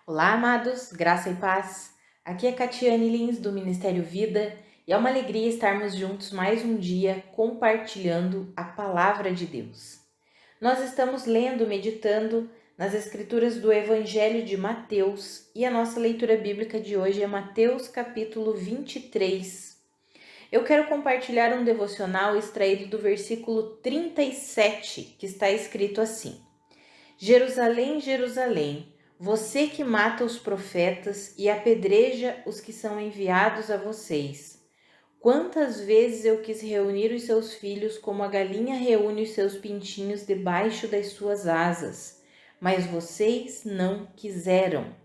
Olá, amados, graça e paz. Aqui é Catiane Lins, do Ministério Vida, e é uma alegria estarmos juntos mais um dia compartilhando a Palavra de Deus. Nós estamos lendo, meditando nas Escrituras do Evangelho de Mateus, e a nossa leitura bíblica de hoje é Mateus capítulo 23. Eu quero compartilhar um devocional extraído do versículo 37, que está escrito assim: Jerusalém, Jerusalém, você que mata os profetas e apedreja os que são enviados a vocês. Quantas vezes eu quis reunir os seus filhos como a galinha reúne os seus pintinhos debaixo das suas asas, mas vocês não quiseram.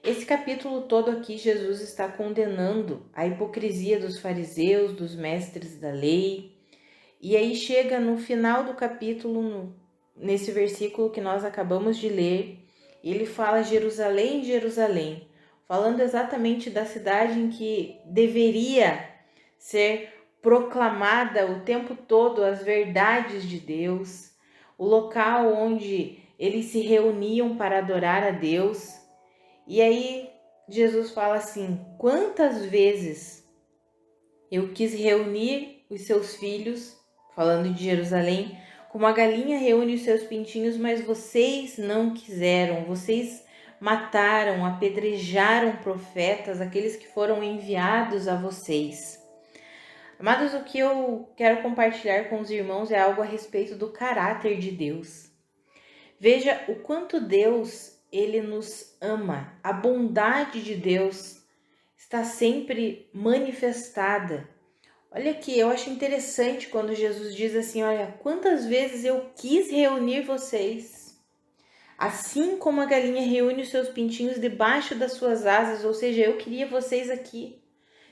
Esse capítulo todo aqui, Jesus está condenando a hipocrisia dos fariseus, dos mestres da lei. E aí chega no final do capítulo, nesse versículo que nós acabamos de ler, ele fala Jerusalém, Jerusalém, falando exatamente da cidade em que deveria ser proclamada o tempo todo as verdades de Deus, o local onde eles se reuniam para adorar a Deus. E aí Jesus fala assim: quantas vezes eu quis reunir os seus filhos, falando de Jerusalém, como a galinha reúne os seus pintinhos, mas vocês não quiseram, vocês mataram, apedrejaram profetas, aqueles que foram enviados a vocês. Amados, o que eu quero compartilhar com os irmãos é algo a respeito do caráter de Deus. Veja o quanto Deus, ele nos ama. A bondade de Deus está sempre manifestada. Olha aqui, eu acho interessante quando Jesus diz assim, olha, quantas vezes eu quis reunir vocês, assim como a galinha reúne os seus pintinhos debaixo das suas asas, ou seja, eu queria vocês aqui,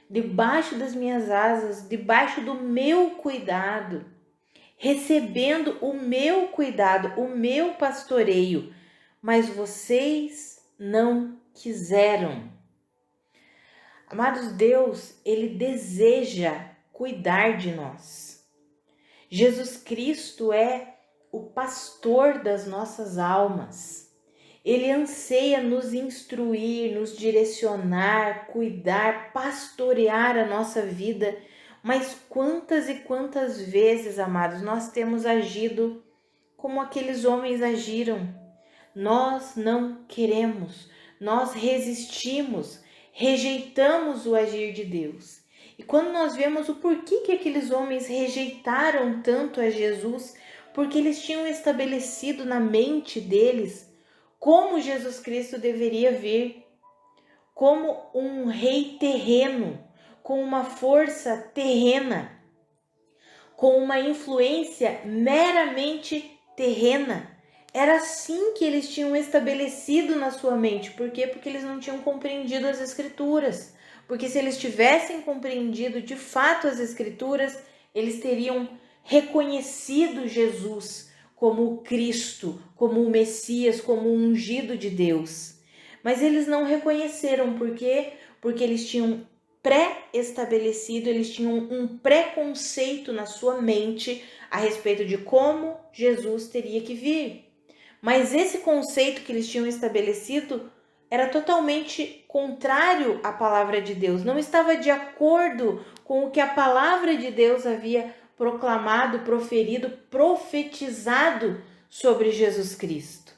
debaixo das minhas asas, debaixo do meu cuidado, recebendo o meu cuidado, o meu pastoreio, mas vocês não quiseram. Amados, Deus, ele deseja cuidar de nós. Jesus Cristo é o pastor das nossas almas. Ele anseia nos instruir, nos direcionar, cuidar, pastorear a nossa vida. Mas quantas e quantas vezes, amados, nós temos agido como aqueles homens agiram? Nós não queremos, nós resistimos, rejeitamos o agir de Deus. E quando nós vemos o porquê que aqueles homens rejeitaram tanto a Jesus, porque eles tinham estabelecido na mente deles como Jesus Cristo deveria vir, como um rei terreno, com uma força terrena, com uma influência meramente terrena. Era assim que eles tinham estabelecido na sua mente. Por quê? Porque eles não tinham compreendido as Escrituras. Porque se eles tivessem compreendido de fato as Escrituras, eles teriam reconhecido Jesus como o Cristo, como o Messias, como o ungido de Deus. Mas eles não reconheceram. Por quê? Porque eles tinham pré-estabelecido, eles tinham um preconceito na sua mente a respeito de como Jesus teria que vir. Mas esse conceito que eles tinham estabelecido era totalmente contrário à palavra de Deus, não estava de acordo com o que a palavra de Deus havia proclamado, proferido, profetizado sobre Jesus Cristo.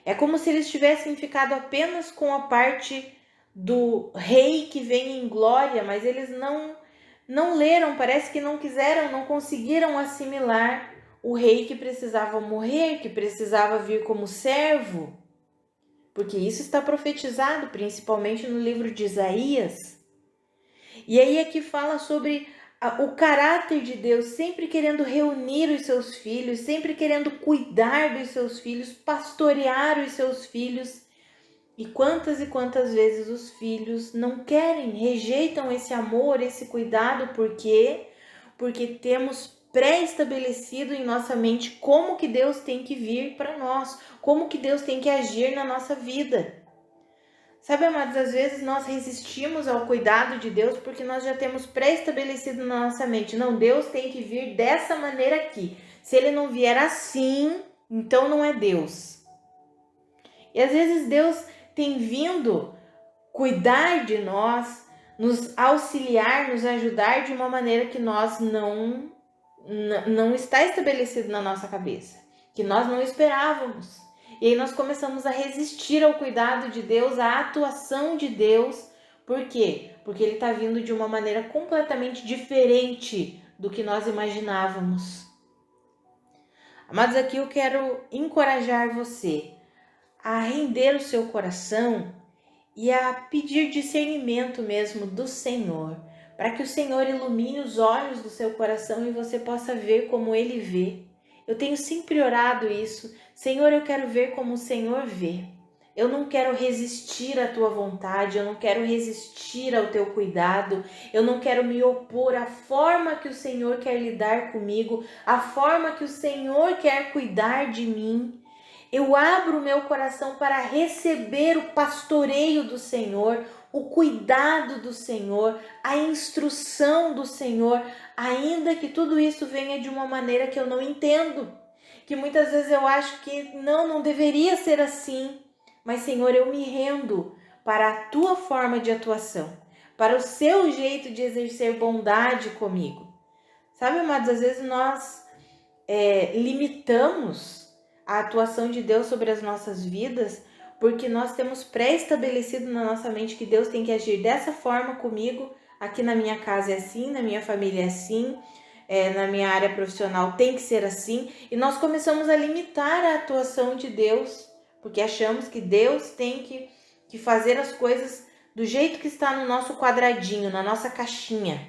É como se eles tivessem ficado apenas com a parte do rei que vem em glória, mas eles não leram, parece que não quiseram, não conseguiram assimilar o rei que precisava morrer, que precisava vir como servo, porque isso está profetizado principalmente no livro de Isaías. E aí aqui fala sobre o caráter de Deus, sempre querendo reunir os seus filhos, sempre querendo cuidar dos seus filhos, pastorear os seus filhos. E quantas vezes os filhos não querem, rejeitam esse amor, esse cuidado, por quê? Porque temos pré-estabelecido em nossa mente como que Deus tem que vir para nós, como que Deus tem que agir na nossa vida. Sabe, amados, às vezes nós resistimos ao cuidado de Deus porque nós já temos pré-estabelecido na nossa mente, não, Deus tem que vir dessa maneira aqui. Se ele não vier assim, então não é Deus. E às vezes Deus tem vindo cuidar de nós, nos auxiliar, nos ajudar de uma maneira que nós não está estabelecido na nossa cabeça, que nós não esperávamos. E aí nós começamos a resistir ao cuidado de Deus, à atuação de Deus. Por quê? Porque Ele está vindo de uma maneira completamente diferente do que nós imaginávamos. Amados, aqui eu quero encorajar você a render o seu coração e a pedir discernimento mesmo do Senhor, para que o Senhor ilumine os olhos do seu coração e você possa ver como Ele vê. Eu tenho sempre orado isso. Senhor, eu quero ver como o Senhor vê. Eu não quero resistir à tua vontade, eu não quero resistir ao teu cuidado, eu não quero me opor à forma que o Senhor quer lidar comigo, à forma que o Senhor quer cuidar de mim. Eu abro o meu coração para receber o pastoreio do Senhor, o cuidado do Senhor, a instrução do Senhor, ainda que tudo isso venha de uma maneira que eu não entendo, que muitas vezes eu acho que não deveria ser assim. Mas, Senhor, eu me rendo para a tua forma de atuação, para o seu jeito de exercer bondade comigo. Sabe, amados, às vezes nós limitamos a atuação de Deus sobre as nossas vidas porque nós temos pré-estabelecido na nossa mente que Deus tem que agir dessa forma comigo. Aqui na minha casa é assim, na minha família é assim, na minha área profissional tem que ser assim. E nós começamos a limitar a atuação de Deus porque achamos que Deus tem que fazer as coisas do jeito que está no nosso quadradinho, na nossa caixinha.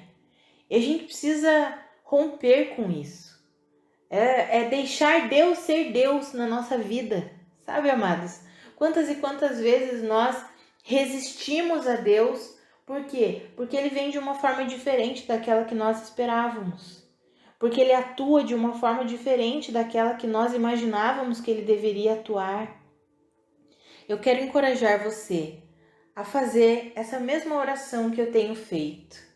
E a gente precisa romper com isso. É deixar Deus ser Deus na nossa vida. Sabe, amados? Quantas e quantas vezes nós resistimos a Deus. Por quê? Porque Ele vem de uma forma diferente daquela que nós esperávamos. Porque Ele atua de uma forma diferente daquela que nós imaginávamos que Ele deveria atuar. Eu quero encorajar você a fazer essa mesma oração que eu tenho feito.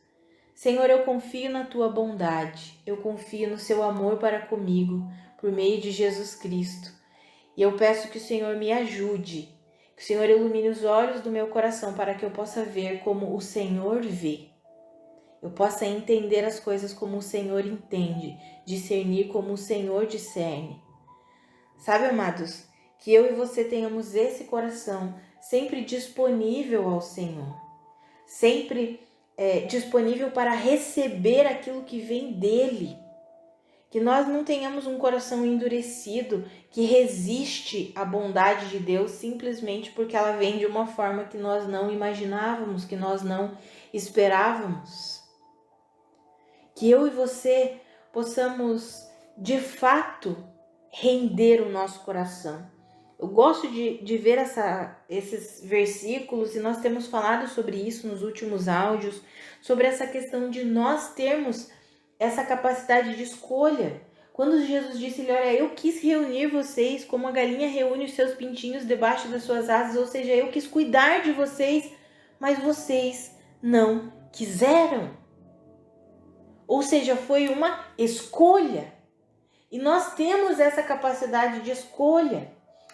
Senhor, eu confio na tua bondade, eu confio no seu amor para comigo, por meio de Jesus Cristo. E eu peço que o Senhor me ajude, que o Senhor ilumine os olhos do meu coração para que eu possa ver como o Senhor vê. Eu possa entender as coisas como o Senhor entende, discernir como o Senhor discerne. Sabe, amados, que eu e você tenhamos esse coração sempre disponível ao Senhor, sempre disponível para receber aquilo que vem dEle, que nós não tenhamos um coração endurecido que resiste à bondade de Deus simplesmente porque ela vem de uma forma que nós não imaginávamos, que nós não esperávamos. Que eu e você possamos de fato render o nosso coração. Eu gosto de ver esses versículos e nós temos falado sobre isso nos últimos áudios, sobre essa questão de nós termos essa capacidade de escolha. Quando Jesus disse, olha, eu quis reunir vocês como a galinha reúne os seus pintinhos debaixo das suas asas, ou seja, eu quis cuidar de vocês, mas vocês não quiseram. Ou seja, foi uma escolha. E nós temos essa capacidade de escolha.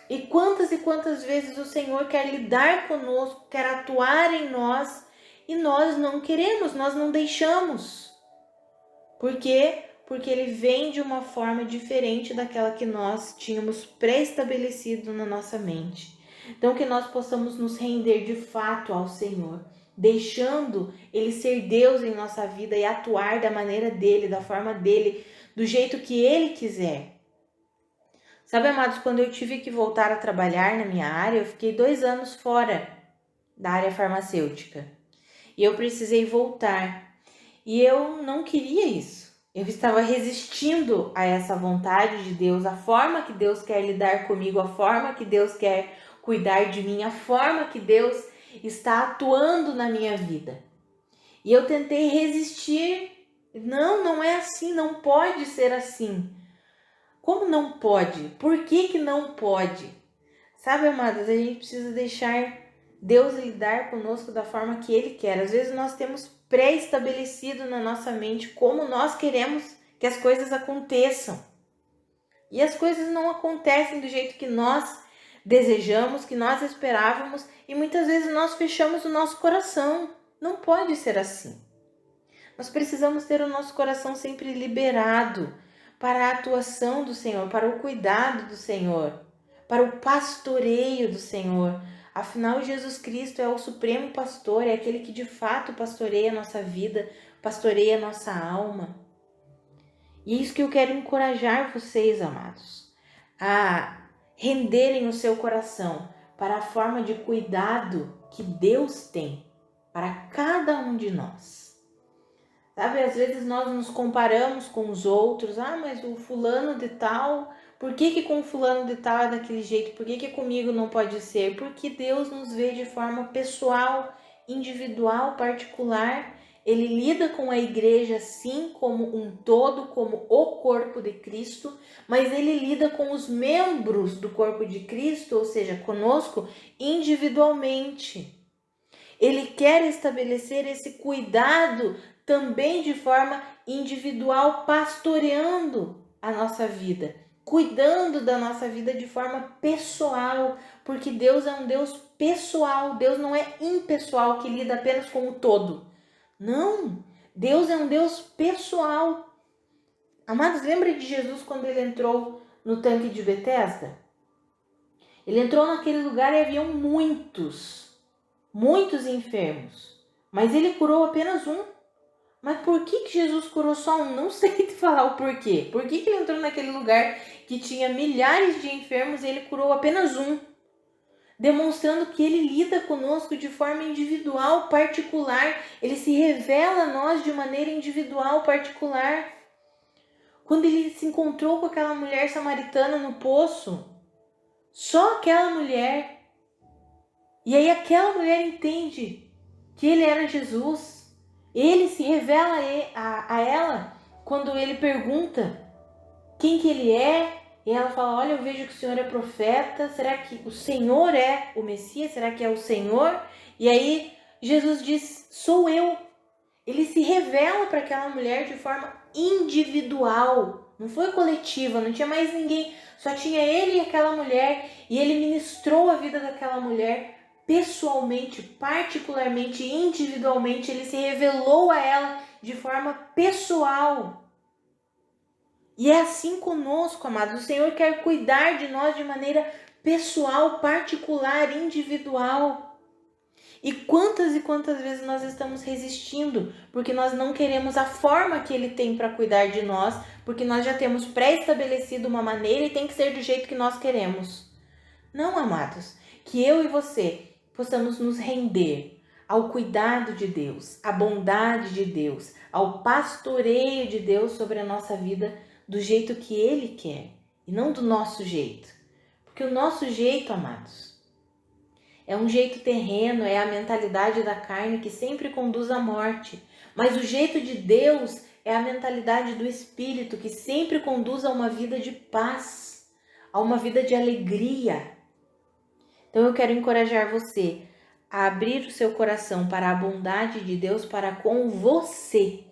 E quantas vezes o Senhor quer lidar conosco, quer atuar em nós, e nós não queremos, nós não deixamos. Por quê? Porque Ele vem de uma forma diferente daquela que nós tínhamos pré-estabelecido na nossa mente. Então, que nós possamos nos render de fato ao Senhor, deixando Ele ser Deus em nossa vida e atuar da maneira dEle, da forma dEle, do jeito que Ele quiser. Sabe, amados, quando eu tive que voltar a trabalhar na minha área, eu fiquei 2 anos fora da área farmacêutica. E eu precisei voltar. E eu não queria isso. Eu estava resistindo a essa vontade de Deus, a forma que Deus quer lidar comigo, a forma que Deus quer cuidar de mim, a forma que Deus está atuando na minha vida. E eu tentei resistir. Não é assim, não pode ser assim. Como não pode? Por que não pode? Sabe, amadas, a gente precisa deixar Deus lidar conosco da forma que Ele quer. Às vezes nós temos pré-estabelecido na nossa mente como nós queremos que as coisas aconteçam. E as coisas não acontecem do jeito que nós desejamos, que nós esperávamos e muitas vezes nós fechamos o nosso coração. Não pode ser assim. Nós precisamos ter o nosso coração sempre liberado para a atuação do Senhor, para o cuidado do Senhor, para o pastoreio do Senhor. Afinal, Jesus Cristo é o supremo pastor, é aquele que de fato pastoreia a nossa vida, pastoreia a nossa alma. E é isso que eu quero encorajar vocês, amados, a renderem o seu coração para a forma de cuidado que Deus tem para cada um de nós. Sabe, às vezes nós nos comparamos com os outros. Mas o fulano de tal, por que com o fulano de tal é daquele jeito? Por que comigo não pode ser? Porque Deus nos vê de forma pessoal, individual, particular. Ele lida com a igreja sim como um todo, como o corpo de Cristo, mas ele lida com os membros do corpo de Cristo, ou seja, conosco, individualmente. Ele quer estabelecer esse cuidado também de forma individual, pastoreando a nossa vida, cuidando da nossa vida de forma pessoal, porque Deus é um Deus pessoal, Deus não é impessoal que lida apenas com o todo. Não, Deus é um Deus pessoal. Amados, lembra de Jesus quando ele entrou no tanque de Betesda? Ele entrou naquele lugar e haviam muitos enfermos, mas ele curou apenas um. Mas por que Jesus curou só um? Não sei te falar o porquê. Por que ele entrou naquele lugar que tinha milhares de enfermos e ele curou apenas um? Demonstrando que ele lida conosco de forma individual, particular. Ele se revela a nós de maneira individual, particular. Quando ele se encontrou com aquela mulher samaritana no poço, só aquela mulher. E aí aquela mulher entende que ele era Jesus. Ele se revela a ela quando ele pergunta quem que ele é. E ela fala, olha, eu vejo que o Senhor é profeta. Será que o Senhor é o Messias? Será que é o Senhor? E aí Jesus diz, sou eu. Ele se revela para aquela mulher de forma individual. Não foi coletiva, não tinha mais ninguém. Só tinha ele e aquela mulher. E ele ministrou a vida daquela mulher pessoalmente, particularmente, individualmente. Ele se revelou a ela de forma pessoal. E é assim conosco, amados. O Senhor quer cuidar de nós de maneira pessoal, particular, individual. E quantas vezes nós estamos resistindo, porque nós não queremos a forma que Ele tem para cuidar de nós, porque nós já temos pré-estabelecido uma maneira e tem que ser do jeito que nós queremos. Não, amados, que eu e você possamos nos render ao cuidado de Deus, à bondade de Deus, ao pastoreio de Deus sobre a nossa vida do jeito que Ele quer e não do nosso jeito. Porque o nosso jeito, amados, é um jeito terreno, é a mentalidade da carne que sempre conduz à morte. Mas o jeito de Deus é a mentalidade do Espírito que sempre conduz a uma vida de paz, a uma vida de alegria. Então eu quero encorajar você a abrir o seu coração para a bondade de Deus para com você.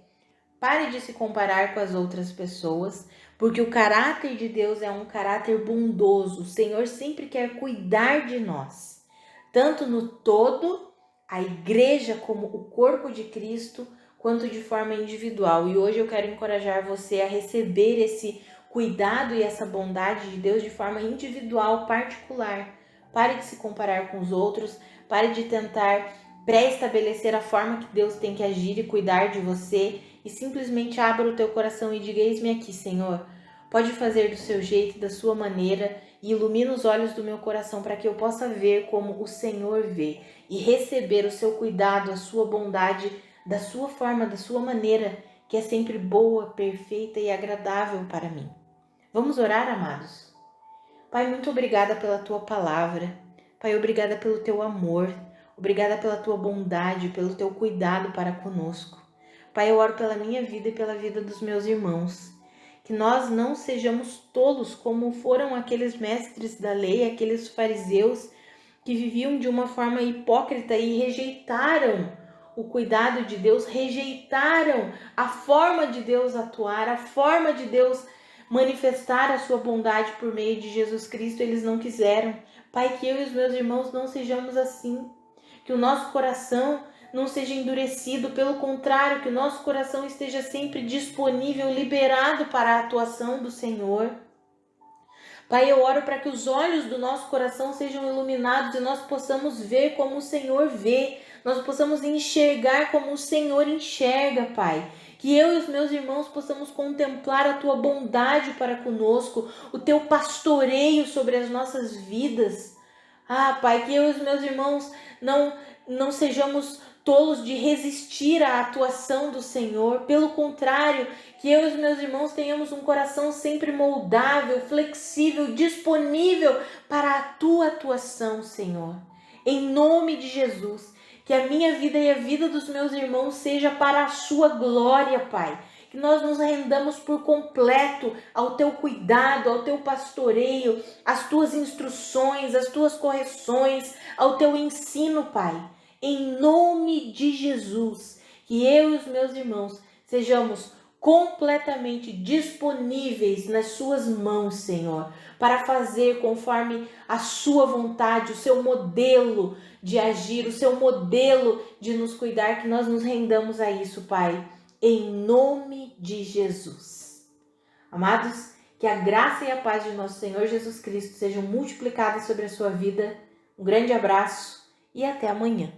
Pare de se comparar com as outras pessoas, porque o caráter de Deus é um caráter bondoso. O Senhor sempre quer cuidar de nós. Tanto no todo, a igreja como o corpo de Cristo, quanto de forma individual. E hoje eu quero encorajar você a receber esse cuidado e essa bondade de Deus de forma individual, particular. Pare de se comparar com os outros, pare de tentar pré-estabelecer a forma que Deus tem que agir e cuidar de você e simplesmente abra o teu coração e diga, eis-me aqui, Senhor. Pode fazer do seu jeito, da sua maneira e ilumina os olhos do meu coração para que eu possa ver como o Senhor vê e receber o seu cuidado, a sua bondade, da sua forma, da sua maneira, que é sempre boa, perfeita e agradável para mim. Vamos orar, amados? Pai, muito obrigada pela tua palavra. Pai, obrigada pelo teu amor. Obrigada pela tua bondade, pelo teu cuidado para conosco. Pai, eu oro pela minha vida e pela vida dos meus irmãos. Que nós não sejamos tolos como foram aqueles mestres da lei, aqueles fariseus que viviam de uma forma hipócrita e rejeitaram o cuidado de Deus, rejeitaram a forma de Deus atuar, a forma de Deus manifestar a sua bondade por meio de Jesus Cristo. Eles não quiseram, Pai, que eu e os meus irmãos não sejamos assim, que o nosso coração não seja endurecido, pelo contrário, que o nosso coração esteja sempre disponível, liberado para a atuação do Senhor. Pai, eu oro para que os olhos do nosso coração sejam iluminados e nós possamos ver como o Senhor vê, nós possamos enxergar como o Senhor enxerga, Pai. Que eu e os meus irmãos possamos contemplar a Tua bondade para conosco, o Teu pastoreio sobre as nossas vidas. Ah, Pai, que eu e os meus irmãos não sejamos tolos de resistir à atuação do Senhor. Pelo contrário, que eu e os meus irmãos tenhamos um coração sempre moldável, flexível, disponível para a Tua atuação, Senhor. Em nome de Jesus, que a minha vida e a vida dos meus irmãos seja para a Sua glória, Pai. Que nós nos rendamos por completo ao Teu cuidado, ao Teu pastoreio, às Tuas instruções, às Tuas correções, ao Teu ensino, Pai. Em nome de Jesus, que eu e os meus irmãos sejamos completamente disponíveis nas Suas mãos, Senhor, para fazer conforme a Sua vontade, o Seu modelo de agir, o Seu modelo de nos cuidar, que nós nos rendamos a isso, Pai, em nome de Jesus. Amados, que a graça e a paz de nosso Senhor Jesus Cristo sejam multiplicadas sobre a sua vida. Um grande abraço e até amanhã.